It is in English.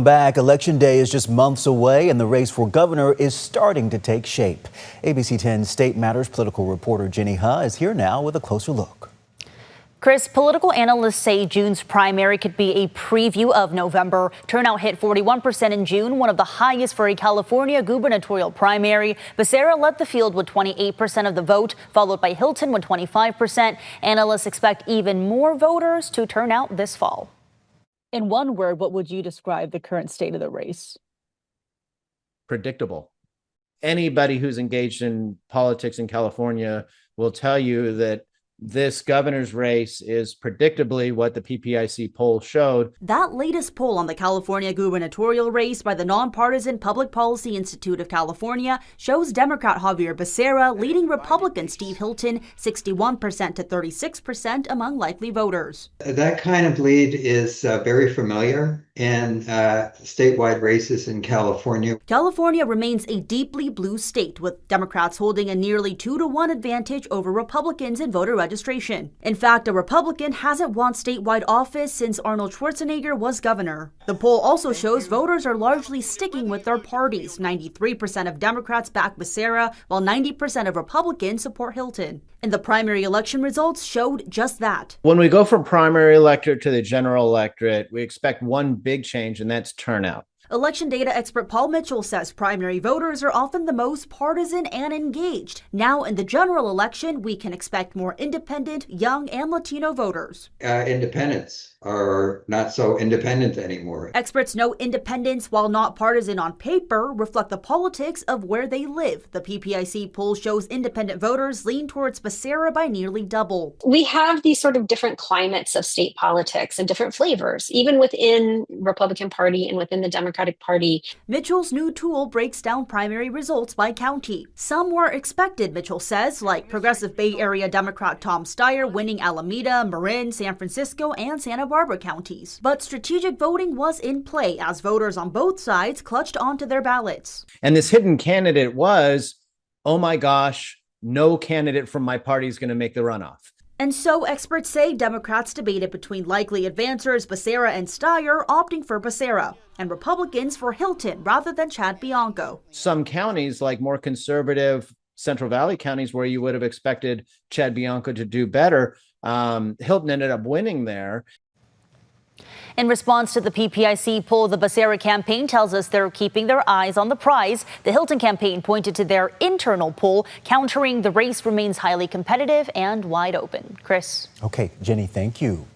Back, Election Day is just months away and the race for governor is starting to take shape. ABC 10 State Matters political reporter Jenny Huh is here now with a closer look. Chris, political analysts say June's primary could be a preview of November. Turnout hit 41% in June, one of the highest for a California gubernatorial primary. Becerra led the field with 28% of the vote, followed by Hilton with 25%. Analysts expect even more voters to turn out this fall. In one word, what would you describe the current state of the race? Predictable. Anybody who's engaged in politics in California will tell you that this governor's race is predictably what the PPIC poll showed. That latest poll on the California gubernatorial race by the nonpartisan Public Policy Institute of California shows Democrat Xavier Becerra leading Republican Steve Hilton 61% to 36% among likely voters. That kind of lead is very familiar in statewide races in California. California remains a deeply blue state, with Democrats holding a nearly 2-to-1 advantage over Republicans in voter registration. In fact, a Republican hasn't won statewide office since Arnold Schwarzenegger was governor. The poll also shows voters are largely sticking with their parties. 93% of Democrats back Becerra, while 90% of Republicans support Hilton. And the primary election results showed just that. When we go from primary electorate to the general electorate, we expect one big change, and that's turnout. Election data expert Paul Mitchell says primary voters are often the most partisan and engaged. Now in the general election, we can expect more independent, young, and Latino voters. Independents are not so independent anymore. Experts know independents, while not partisan on paper, reflect the politics of where they live. The PPIC poll shows independent voters lean towards Becerra by nearly double. We have these sort of different climates of state politics and different flavors, even within Republican Party and within the Democratic Party. Mitchell's new tool breaks down primary results by county. Some were expected, Mitchell says, like progressive Bay Area Democrat Tom Steyer winning Alameda, Marin, San Francisco, and Santa Barbara counties. But strategic voting was in play as voters on both sides clutched onto their ballots. And this hidden candidate was, oh my gosh, no candidate from my party is going to make the runoff. And so experts say Democrats debated between likely advancers Becerra and Steyer, opting for Becerra, and Republicans for Hilton rather than Chad Bianco. Some counties, like more conservative Central Valley counties where you would have expected Chad Bianco to do better, Hilton ended up winning there. In response to the PPIC poll, the Becerra campaign tells us they're keeping their eyes on the prize. The Hilton campaign pointed to their internal poll, countering the race remains highly competitive and wide open. Chris. Okay, Jenny, thank you.